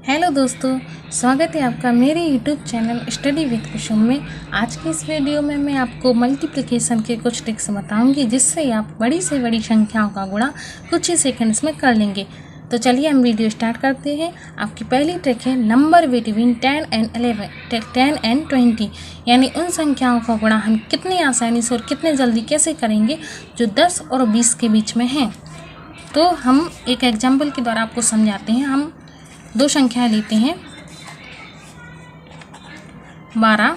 Hello दोस्तों, स्वागत है आपका मेरे यूट्यूब चैनल स्टडी विद कुसुम में। आज की इस वीडियो में मैं आपको मल्टीप्लिकेशन के कुछ ट्रिक्स बताऊंगी जिससे आप बड़ी से बड़ी संख्याओं का गुणा कुछ ही सेकंड्स में कर लेंगे। तो चलिए हम वीडियो स्टार्ट करते हैं। आपकी पहली ट्रिक है नंबर बिटवीन 10 एंड 20, यानी उन संख्याओं का गुणा हम कितनी आसानी से और कितने जल्दी कैसे करेंगे जो 10 और 20 के बीच में हैं। तो हम एक एग्जाम्पल के द्वारा आपको समझाते हैं। हम दो संख्याएं लेते हैं, 12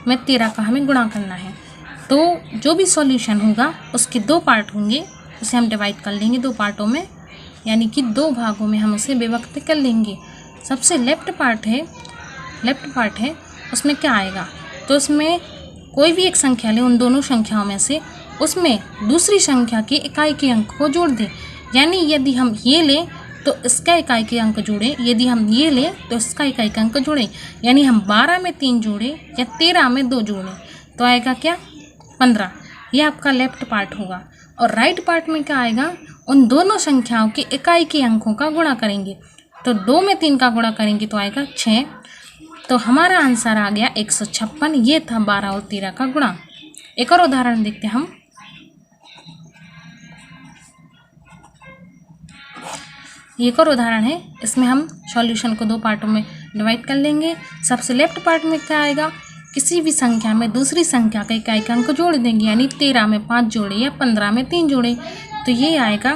में 13 का हमें गुणा करना है। तो जो भी सॉल्यूशन होगा उसके दो पार्ट होंगे, उसे हम डिवाइड कर लेंगे दो पार्टों में, यानी कि दो भागों में हम उसे विभक्त कर लेंगे। सबसे लेफ्ट पार्ट है उसमें क्या आएगा, तो उसमें कोई भी एक संख्या ले उन दोनों संख्याओं में से, उसमें दूसरी संख्या के इकाई के अंक को जोड़ दें। यानी यदि हम ये लें तो इसका इकाई के अंक जोड़ें, यदि हम ये लें तो इसका इकाई का अंक जोड़ें। यानी हम 12 में 3 जोड़ें या 13 में 2 जोड़ें तो आएगा क्या, 15। यह आपका लेफ्ट पार्ट होगा। और राइट पार्ट में क्या आएगा, उन दोनों संख्याओं के इकाई के अंकों का गुणा करेंगे। तो 2 में 3 का गुणा करेंगे तो आएगा 6। तो हमारा आंसर आ गया 156। ये था 12 और 13 का गुणा। एक और उदाहरण देखते हैं हम। एक और उदाहरण है, इसमें हम सॉल्यूशन को दो पार्टों में डिवाइड कर लेंगे। सबसे लेफ्ट पार्ट में क्या आएगा, किसी भी संख्या में दूसरी संख्या का इकाई का अंक जोड़ देंगे। यानी 13 में 5 जोड़े या 15 में 3 जोड़े तो ये आएगा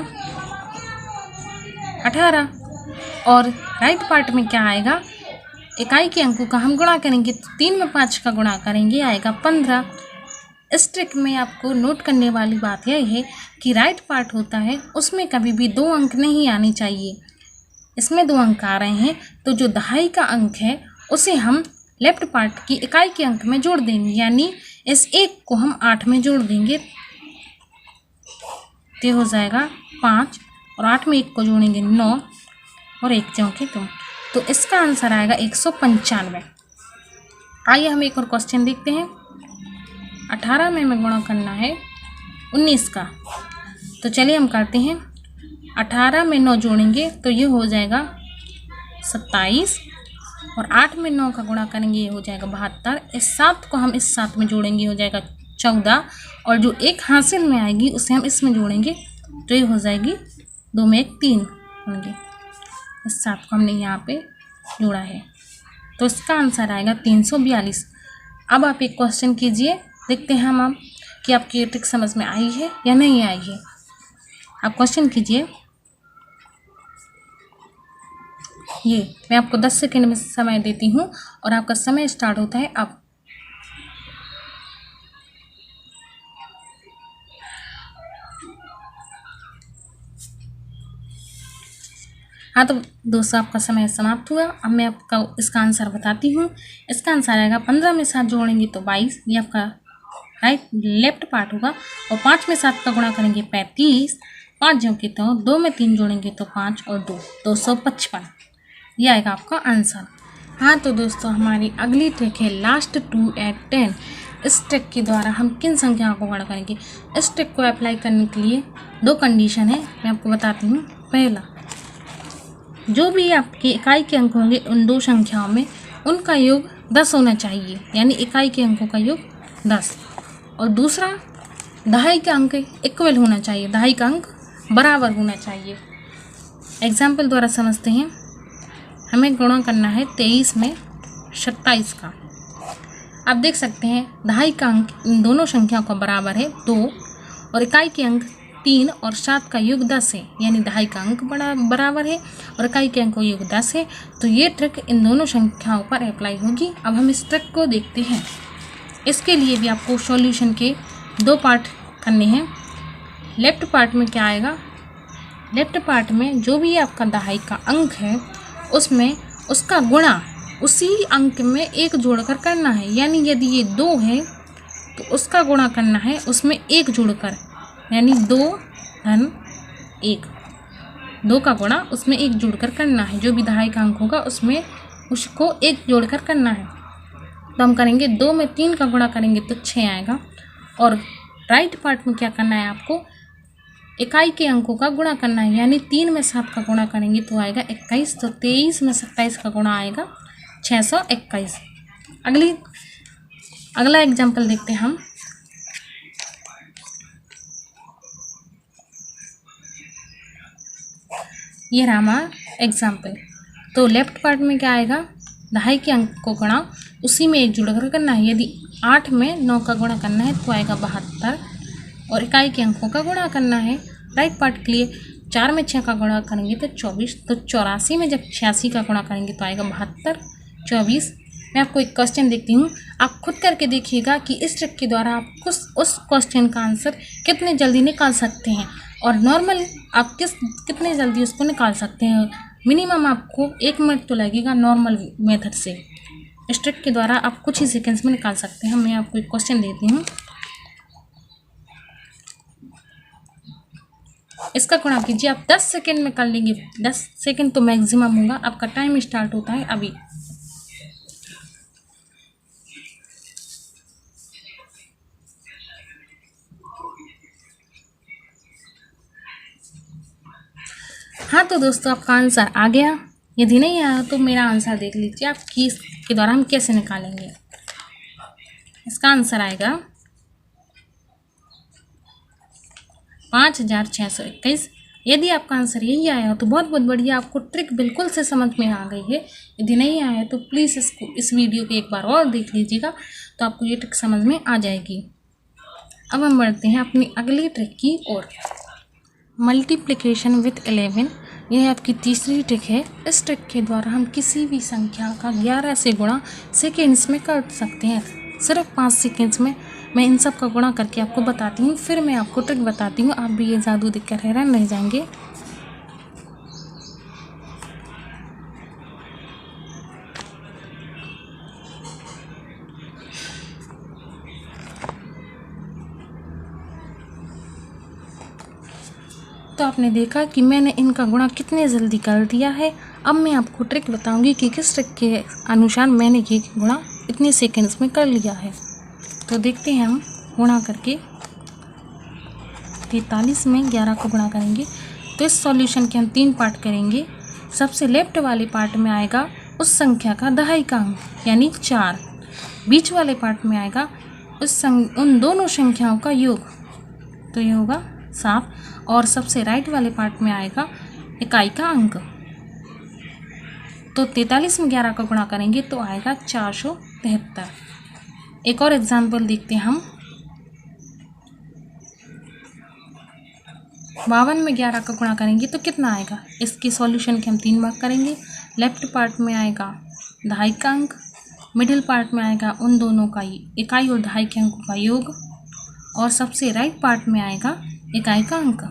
18। और राइट पार्ट में क्या आएगा, इकाई के अंकों का हम गुणा करेंगे। तो 3 में 5 का गुणा करेंगे आएगा 15। इस ट्रिक में आपको नोट करने वाली बात यह है कि राइट पार्ट होता है उसमें कभी भी 2 अंक नहीं आने चाहिए। इसमें 2 अंक आ रहे हैं तो जो दहाई का अंक है उसे हम लेफ्ट पार्ट की इकाई के अंक में जोड़ देंगे। यानी इस 1 को हम 8 में जोड़ देंगे तो हो जाएगा 5, और 8 में 1 को जोड़ेंगे 9, और 1 चौके 2। तो इसका आंसर आएगा 195। आइए हम एक और क्वेश्चन देखते हैं। 18 में हमें गुणा करना है 19 का। तो चलिए हम करते हैं। 18 में 9 जोड़ेंगे तो ये हो जाएगा 27, और 8 में 9 का गुणा करेंगे ये हो जाएगा 72। इस 7 को हम इस 7 में जोड़ेंगे हो जाएगा 14, और जो 1 हासिल में आएगी उसे हम इसमें जोड़ेंगे तो ये हो जाएगी 2 में 1 3 होंगे। इस 7 को हमने यहाँ पे जोड़ा है तो इसका आंसर आएगा 342। अब आप एक क्वेश्चन कीजिए, देखते हैं हम कि आपकी ये ट्रिक समझ में आई है या नहीं आई है। आप क्वेश्चन कीजिए। ये मैं आपको 10 सेकंड में समय देती हूँ और आपका समय स्टार्ट होता है अब। हाँ तो दोस्तों, आपका समय समाप्त हुआ। अब मैं आपका इसका आंसर बताती हूँ। इसका आंसर आएगा 15 में 7 जोड़ेंगे तो 22, ये आपका लेफ्ट पार्ट होगा। और 5 में 7 का गुणा करेंगे 35, 5 जोड़ेंगे तो 2 में 3 जोड़ेंगे तो 5 और 2 255। ये आएगा आपका आंसर। हाँ तो दोस्तों, हमारी अगली ट्रिक है लास्ट 2 at 10। इस ट्रिक के द्वारा हम किन संख्याओं को गुणा करेंगे। इस ट्रिक को अप्लाई करने के लिए 2 कंडीशन है, मैं आपको बताती हूँ। पहला, जो भी आपके इकाई के अंक होंगे उन दो संख्याओं में उनका योग 10 होना चाहिए, यानी इकाई के अंकों का योग 10। और दूसरा, दहाई का अंक इक्वल होना चाहिए, दहाई का अंक बराबर होना चाहिए। एग्जाम्पल द्वारा समझते हैं। हमें गुणा करना है 23 में 27 का। आप देख सकते हैं दहाई का अंक इन दोनों संख्याओं का बराबर है 2, और इकाई के अंक 3 और 7 का योग 10 है, यानी दहाई का अंक बराबर है और इकाई के अंक का योग 10 है। तो ये ट्रिक इन दोनों संख्याओं पर अप्लाई होगी। अब हम इस ट्रिक को देखते हैं। इसके लिए भी आपको सॉल्यूशन के 2 पार्ट करने हैं। लेफ्ट पार्ट में क्या आएगा, लेफ्ट पार्ट में जो भी आपका दहाई का अंक है उसमें उसका गुणा उसी अंक में 1 जोड़कर करना है। यानी यदि ये 2 है तो उसका गुणा करना है उसमें 1 जोड़कर, यानी 2 धन 1, 2 का गुणा उसमें 1 जोड़कर करना है। जो भी दहाई का अंक होगा उसमें उसको 1 जोड़कर करना है। तो हम करेंगे 2 में 3 का गुणा करेंगे तो 6 आएगा। और राइट पार्ट में क्या करना है आपको, इकाई के अंकों का गुणा करना है, यानी 3 में 7 का गुणा करेंगे तो आएगा 21। तो 23 में 27 का गुणा आएगा 621। अगला एग्जाम्पल देखते हैं हम। ये रहा हमारा एग्जाम्पल। तो लेफ्ट पार्ट में क्या आएगा, दहाई के अंक को गुणा उसी में एक जुड़कर करना है। यदि 8 में 9 का गुणा करना है तो आएगा 72, और इकाई के अंकों का गुणा करना है। राइट पार्ट के लिए 4 में 6 का गुणा करेंगे तो 24। तो 84 में जब 86 का गुणा करेंगे तो आएगा 72, 24। मैं आपको एक क्वेश्चन देखती हूँ, आप खुद करके देखिएगा कि इस ट्रिक के द्वारा आप उस क्वेश्चन का आंसर कितने जल्दी निकाल सकते हैं, और नॉर्मल आप कितने जल्दी उसको निकाल सकते हैं। मिनिमम आपको 1 मिनट तो लगेगा नॉर्मल मेथड से। इस ट्रिक के द्वारा आप कुछ ही सेकंड्स में निकाल सकते हैं। मैं आपको एक क्वेश्चन देती हूँ, इसका गुणा कीजिए। आप 10 सेकंड में कर लेंगे, 10 सेकंड तो मैक्सिमम होगा। आपका टाइम स्टार्ट होता है अभी। हाँ तो दोस्तों, आपका आंसर आ गया। यदि नहीं आया तो मेरा आंसर देख लीजिए आप कि इसके द्वारा हम कैसे निकालेंगे। इसका आंसर आएगा 5621। यदि आपका आंसर यही आया तो बहुत बहुत बढ़िया, आपको ट्रिक बिल्कुल से समझ में आ गई है। यदि नहीं आया तो प्लीज़ इस वीडियो को एक बार और देख लीजिएगा, तो आपको ये ट्रिक समझ में आ जाएगी। अब हम बढ़ते हैं अपनी अगली ट्रिक की ओर। मल्टीप्लिकेशन विथ 11, यह आपकी तीसरी ट्रिक है। इस ट्रिक के द्वारा हम किसी भी संख्या का 11 से गुणा सेकेंड्स में कर सकते हैं। सिर्फ 5 सेकेंड्स में मैं इन सब का गुणा करके आपको बताती हूँ, फिर मैं आपको ट्रिक बताती हूँ। आप भी ये जादू देखकर हैरान रह जाएंगे। तो आपने देखा कि मैंने इनका गुणा कितने जल्दी कर दिया है। अब मैं आपको ट्रिक बताऊंगी कि किस ट्रिक के अनुसार मैंने ये गुणा इतने सेकंड्स में कर लिया है। तो देखते हैं हम गुणा करके। 43 में 11 को गुणा करेंगे तो इस सॉल्यूशन के हम 3 पार्ट करेंगे। सबसे लेफ्ट वाले पार्ट में आएगा उस संख्या का दहाई का अंक यानी 4। बीच वाले पार्ट में आएगा उन दोनों संख्याओं का योग, तो ये होगा 7। और सबसे राइट वाले पार्ट में आएगा इकाई का अंक। तो 43 में 11 का गुणा करेंगे तो आएगा 473। एक और एग्जाम्पल देखते हैं हम। 52 में 11 का गुणा करेंगे तो कितना आएगा। इसके सॉल्यूशन के हम 3 भाग करेंगे। लेफ्ट पार्ट में आएगा दहाई का अंक, मिडिल पार्ट में आएगा उन दोनों का इकाई और दहाई के अंकों का योग, और सबसे राइट पार्ट में आएगा इकाई का अंक।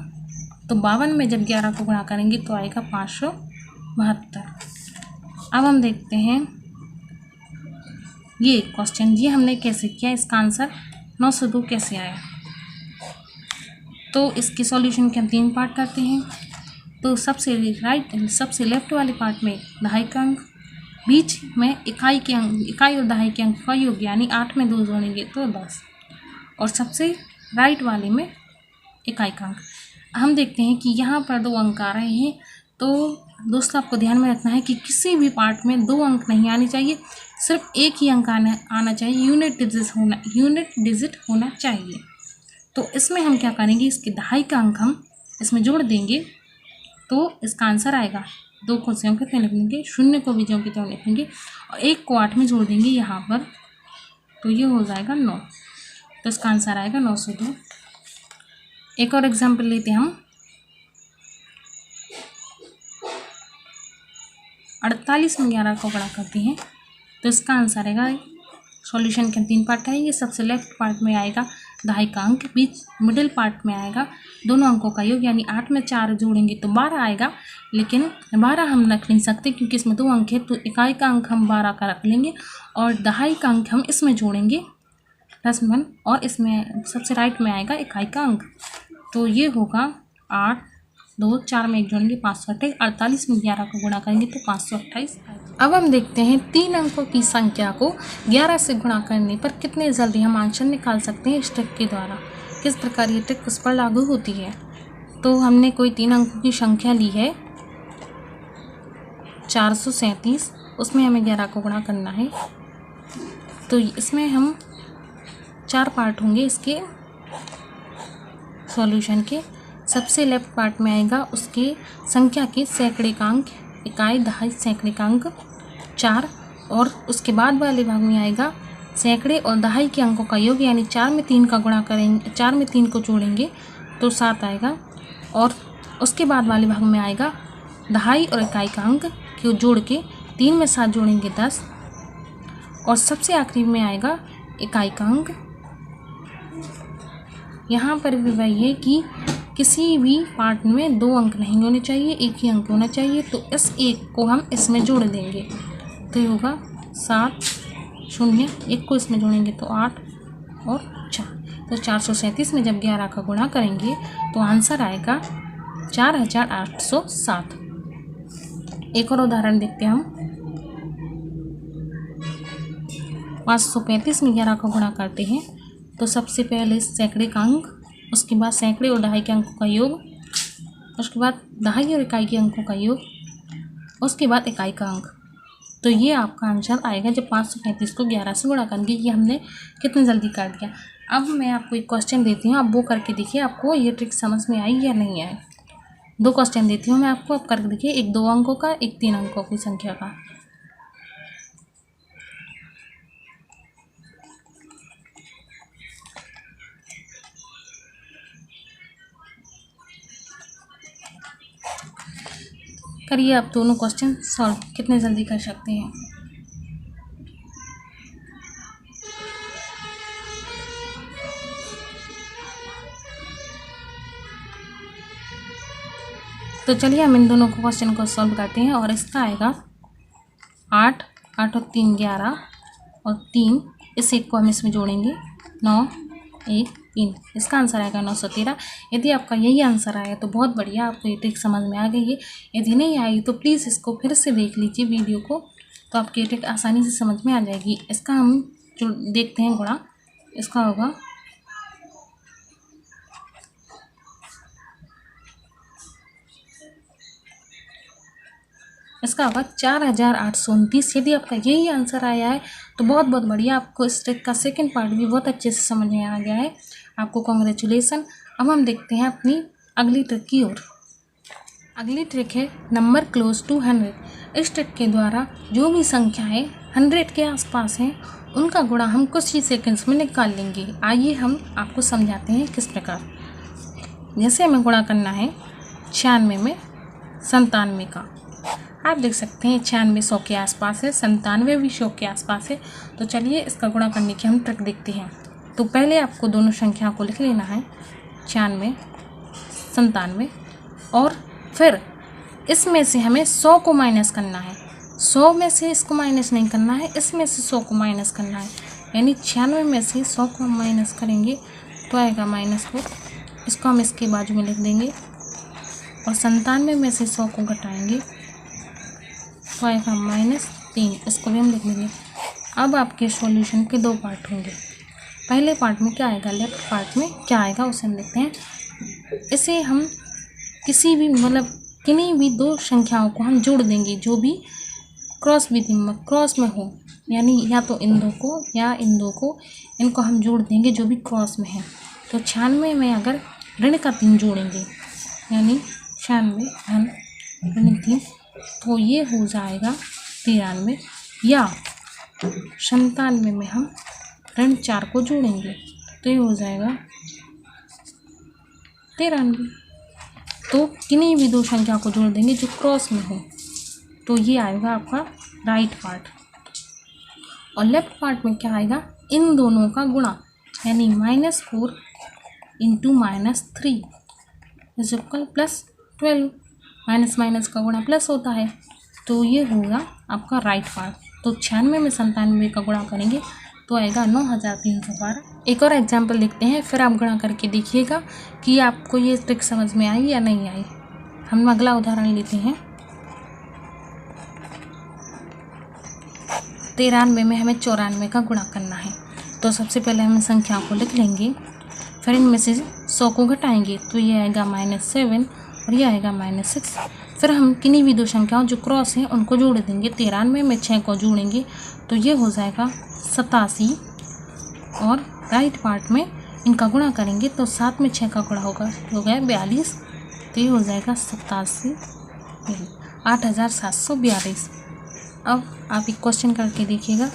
तो 52 में जब 11 को गुणा करेंगे तो आएगा 572। अब हम देखते हैं ये क्वेश्चन, ये हमने कैसे किया, इसका आंसर 902 कैसे आया। तो इसके सॉल्यूशन के हम 3 पार्ट करते हैं। तो सबसे लेफ्ट वाले पार्ट में दहाई का अंक, बीच में इकाई और दहाई के अंक का योग यानी 8 में 2 जोड़ेंगे तो 10, और सबसे राइट वाले में इकाई का अंक। हम देखते हैं कि यहाँ पर 2 अंक आ रहे हैं। तो दोस्तों, आपको ध्यान में रखना है कि किसी भी पार्ट में 2 अंक नहीं आने चाहिए, सिर्फ एक ही अंक आना चाहिए। यूनिट डिजिट होना चाहिए। तो इसमें हम क्या करेंगे, इसके दहाई का अंक हम इसमें जोड़ देंगे तो इसका आंसर आएगा। 2 को ज्यों के त्यों लिख लेंगे, 0 को भी ज्यों के त्यों लिखेंगे, और 1 को 8 में जोड़ देंगे यहाँ पर, तो ये हो जाएगा 9। तो इसका आंसर आएगा 902। एक और एग्जाम्पल लेते हैं हम। 48 में 11 को गुणा करते हैं तो इसका आंसर आएगा। सॉल्यूशन के 3 पार्ट करेंगे। सबसे लेफ्ट पार्ट में आएगा दहाई का अंक, मिडिल पार्ट में आएगा दोनों अंकों का योग यानी 8 में 4 जोड़ेंगे तो 12 आएगा। लेकिन 12 हम रख नहीं सकते क्योंकि इसमें 2 अंक है, तो इकाई का अंक हम 12 का रख लेंगे और दहाई का अंक हम इसमें जोड़ेंगे +1, और इसमें सबसे राइट में आएगा इकाई का अंक। तो ये होगा 8, 2, 4 में 1 जोड़ेंगे 528। 48 में 11 को गुणा करेंगे तो 528। अब हम देखते हैं 3 अंकों की संख्या को 11 से गुणा करने पर कितने जल्दी हम आंसर निकाल सकते हैं इस ट्रिक के द्वारा। किस प्रकार ये ट्रिक उस पर लागू होती है। तो हमने कोई 3 अंकों की संख्या ली है 437, उसमें हमें 11 को गुणा करना है। तो इसमें हम 4 पार्ट होंगे इसके सॉल्यूशन के। सबसे लेफ्ट पार्ट में आएगा उसके संख्या के सैकड़े का अंक, इकाई, दहाई, सैकड़े का अंक 4, और उसके बाद वाले भाग में आएगा सैकड़े और दहाई के अंकों का योग, यानी 4 में 3 का गुणा करेंगे, 4 में 3 को जोड़ेंगे तो 7 आएगा। और उसके बाद वाले भाग में आएगा दहाई और इकाई का अंक को जोड़ के 3 में 7 जोड़ेंगे 10, और सबसे आखिरी में आएगा इकाई का अंक। यहाँ पर भी वही है कि किसी भी पार्ट में 2 अंक नहीं होने चाहिए, एक ही अंक होना चाहिए। तो इस एक को हम इसमें जोड़ देंगे तो ये होगा 7, 0, 1 को इसमें जोड़ेंगे तो 8 और 4। तो 437 में जब 11 का गुणा करेंगे तो आंसर आएगा 4807। एक और उदाहरण देखते हैं हम। 535 में 11 का गुणा करते हैं तो सबसे पहले सैकड़े का अंक, उसके बाद सैकड़े और दहाई के अंकों का योग, उसके बाद दहाई और इकाई के अंकों का योग, उसके बाद इकाई का अंक। तो ये आपका आंसर आएगा जब 535 को 11 से गुणा करेंगे। ये हमने कितनी जल्दी कर दिया। अब मैं आपको एक क्वेश्चन देती हूँ, आप वो करके देखिए आपको ये ट्रिक समझ में आई या नहीं आई। 2 क्वेश्चन देती हूँ मैं आपको, आप करके देखिए। एक 2 अंकों का, एक 3 अंकों की संख्या का। करिए आप दोनों क्वेश्चन सॉल्व, कितने जल्दी कर सकते हैं। तो चलिए हम इन दोनों क्वेश्चन को सॉल्व करते हैं। और इसका आएगा 8, 8 और 3 11 और 3, इस एक को हम इसमें जोड़ेंगे 9, 1, 3। इसका आंसर आएगा 913। यदि आपका यही आंसर आया तो बहुत बढ़िया, आपको ये ट्रिक समझ में आ गई है। यदि नहीं आई तो प्लीज़ इसको फिर से देख लीजिए वीडियो को, तो आपकी ये ट्रिक आसानी से समझ में आ जाएगी। इसका हम जो देखते हैं गुणा, इसका होगा इसका होगा 4829। यदि आपका यही आंसर आया है तो बहुत बहुत बढ़िया, आपको इस ट्रिक का सेकंड पार्ट भी बहुत अच्छे से समझ में आ गया है। आपको कॉन्ग्रेचुलेसन। अब हम देखते हैं अपनी अगली ट्रिक की ओर। अगली ट्रिक है नंबर क्लोज टू 100। इस ट्रिक के द्वारा जो भी संख्याएं 100 के आसपास हैं उनका गुणा हम कुछ ही सेकंड्स में निकाल लेंगे। आइए हम आपको समझाते हैं किस प्रकार। जैसे हमें गुणा करना है 96 में 97 का। आप देख सकते हैं 96 100 के आसपास है, 97 भी 100 के आसपास है। तो चलिए इसका गुणा करने की हम ट्रिक देखते हैं। तो पहले आपको दोनों संख्याओं को लिख लेना है 96, 97, और फिर इसमें से हमें 100 को माइनस करना है। 100 में से इसको माइनस नहीं करना है, इसमें से 100 को माइनस करना है। यानी 96 में से 100 को हम माइनस करेंगे तो आएगा -4। इसको हम इसके बाजू में लिख देंगे। और 97 में से 100 को घटाएंगे तो आएगा -3। इसको भी हम लिख देंगे। अब आपके सॉल्यूशन के 2 पार्ट होंगे। पहले पार्ट में क्या आएगा, लेफ्ट पार्ट में क्या आएगा उसे हम देखते हैं। इसे हम किसी भी किन्हीं भी 2 संख्याओं को हम जोड़ देंगे जो भी क्रॉस में हो, यानी या तो इन 2 को या इन 2 को, इनको हम जोड़ देंगे जो भी क्रॉस में है। तो 96 में अगर ऋण का 3 जोड़ेंगे, यानी 96 धन ऋण 3, तो ये हो जाएगा 93। या 97 में हम ऋण 4 को जोड़ेंगे तो ये हो जाएगा 93। तो किन्हीं भी 2 संख्या को जोड़ देंगे जो क्रॉस में हो, तो ये आएगा आपका राइट पार्ट। और लेफ्ट पार्ट में क्या आएगा, इन दोनों का गुणा, यानी -4 into -3 is equal +12। Minus minus का गुणा प्लस होता है, तो ये होगा आपका राइट पार्ट। तो 96 में 97 का गुणा करेंगे तो आएगा 9312। एक और एग्जाम्पल देखते हैं, फिर आप गुणा करके देखिएगा कि आपको ये ट्रिक समझ में आई या नहीं आई। हम अगला उदाहरण लेते हैं। 93 में हमें 94 का गुणा करना है। तो सबसे पहले हम संख्याओं को लिख लेंगे, फिर इनमें से 100 को घटाएंगे तो ये आएगा -7 और ये आएगा -6। फिर हम किन्हीं भी दो संख्याओं जो क्रॉस हैं उनको जोड़ देंगे। 93 में 6 को जोड़ेंगे तो ये हो जाएगा 87 और राइट पार्ट में इनका गुणा करेंगे तो 7 में 6 का गुणा होगा, हो गया 42, तो ये हो जाएगा 87, 8742। अब आप एक क्वेश्चन करके देखिएगा।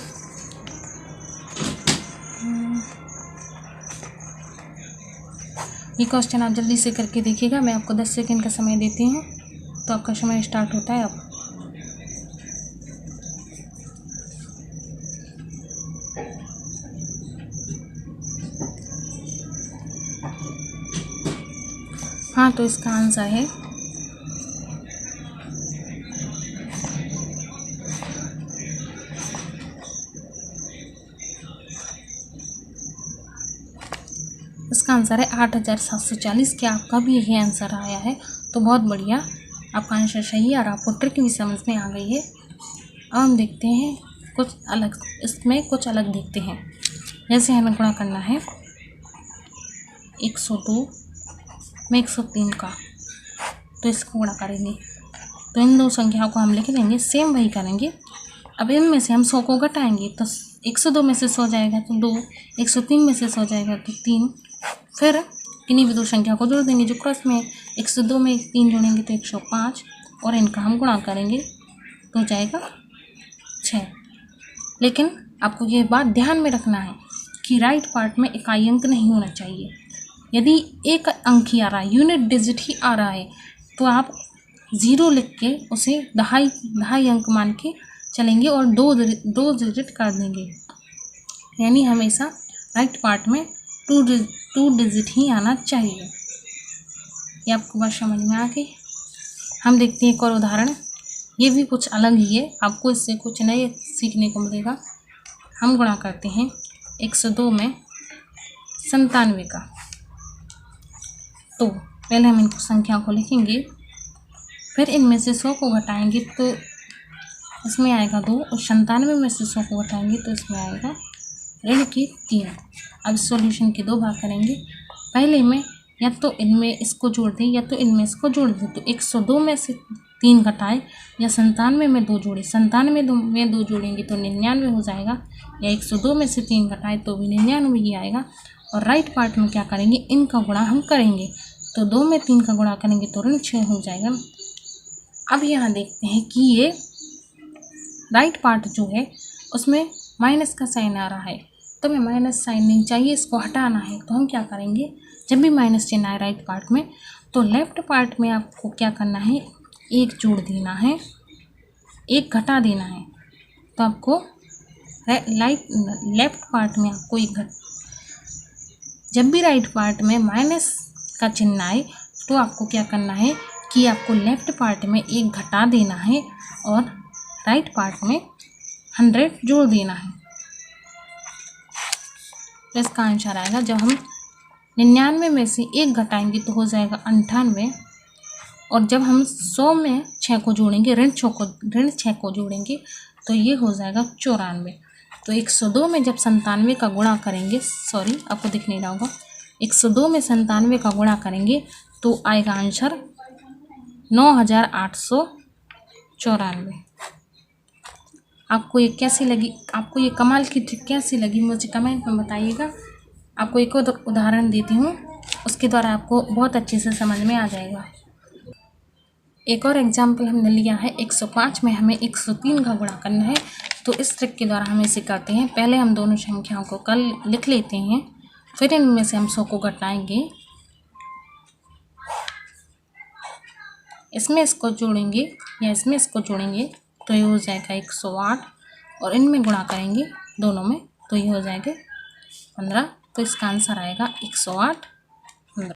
ये क्वेश्चन आप जल्दी से करके देखिएगा। मैं आपको 10 सेकंड का समय देती हूँ, तो आपका समय स्टार्ट होता है अब। हाँ, तो इसका आंसर है इसका आंसर है 8740। क्या आपका भी यही आंसर आया है? तो बहुत बढ़िया, आपका आंसर सही है और आपको ट्रिक भी समझ में आ गई है। अब हम देखते हैं कुछ अलग, इसमें कुछ अलग देखते हैं। जैसे हमें गुणा करना है 102 में 103 का, तो इसको गुणा करेंगे तो इन दो संख्याओं को हम लिख लेंगे, सेम वही करेंगे। अब इनमें से हम 100 को घटाएंगे तो 102 में से 100 जाएगा तो 2, 103 में से 100 जाएगा तो 3। फिर किन्हीं भी दो संख्या को जोड़ देंगे जो क्रॉस में 102 में 3 जोड़ेंगे तो 105 और इनका हम गुणा करेंगे तो जाएगा 6। लेकिन आपको ये बात ध्यान में रखना है कि राइट पार्ट में इकाई अंक नहीं होना चाहिए। यदि एक अंक ही आ रहा है, यूनिट डिजिट ही आ रहा है, तो आप 0 लिख के उसे दहाई अंक मान के चलेंगे और दो डिजिट कर देंगे। यानी हमेशा राइट पार्ट में 2 डिजिट ही आना चाहिए। ये आपको बात समझ में आ गई? हम देखते हैं एक और उदाहरण। ये भी कुछ अलग ही है, आपको इससे कुछ नए सीखने को मिलेगा। हम गुणा करते हैं 102 में 97 का। तो पहले हम इनको संख्या को लिखेंगे, फिर इनमें से 100 को घटाएंगे तो इसमें आएगा 2 और 97 में से 100 को घटाएंगे तो इसमें आएगा ऋण की 3। अब सॉल्यूशन के 2 भाग करेंगे। पहले में या तो इनमें इसको जोड़ दें या तो इनमें इसको जोड़ दें। तो 102 में से 3 घटाए या 97 में 2 जोड़े, 97 में 2 जोड़ेंगे तो 99 हो जाएगा, या 102 में से 3 घटाए तो भी 99 ही आएगा। और राइट पार्ट में क्या करेंगे, इनका गुणा हम करेंगे तो 2 में 3 का गुणा करेंगे तो ऋण 6 हो जाएगा। अब यहाँ देखते हैं कि ये राइट पार्ट जो है उसमें माइनस का साइन आ रहा है, तो हमें माइनस साइन नहीं चाहिए, इसको हटाना है। तो हम क्या करेंगे, जब भी माइनस चिन्ह आए राइट पार्ट में तो लेफ्ट पार्ट में आपको क्या करना है, 1 जोड़ देना है, 1 घटा देना है। तो आपको लेफ्ट पार्ट में आपको जब भी राइट पार्ट में माइनस का चिन्ह आए तो आपको क्या करना है कि आपको लेफ्ट पार्ट में 1 घटा देना है और राइट पार्ट में 100 जोड़ देना है। तो इसका आंसर आएगा, जब हम 99 में से 1 घटाएंगे तो हो जाएगा 98, और जब हम 100 में 6 को जोड़ेंगे, ऋण 6 को जोड़ेंगे तो ये हो जाएगा 94। तो 102 में जब 97 का गुणा करेंगे, सॉरी आपको दिख नहीं रहा होगा, 102 में 97 का गुणा करेंगे तो आएगा आंसर 9894। आपको ये कैसी लगी, आपको ये कमाल की ट्रिक कैसी लगी, मुझे कमेंट में बताइएगा। आपको एक और उदाहरण देती हूँ, उसके द्वारा आपको बहुत अच्छे से समझ में आ जाएगा। एक और एग्जाम्पल हमने लिया है, 105 में हमें 103 का गुणा करना है। तो इस ट्रिक के द्वारा हम इसे करते हैं। पहले हम दोनों संख्याओं को कल लिख लेते हैं, फिर इनमें से हम 100 को घटाएंगे, इसमें इसको जोड़ेंगे या इसमें इसको जोड़ेंगे तो ये हो जाएगा 108, और इनमें गुणा करेंगे दोनों में तो ये हो जाएगा 15। तो इसका आंसर आएगा 108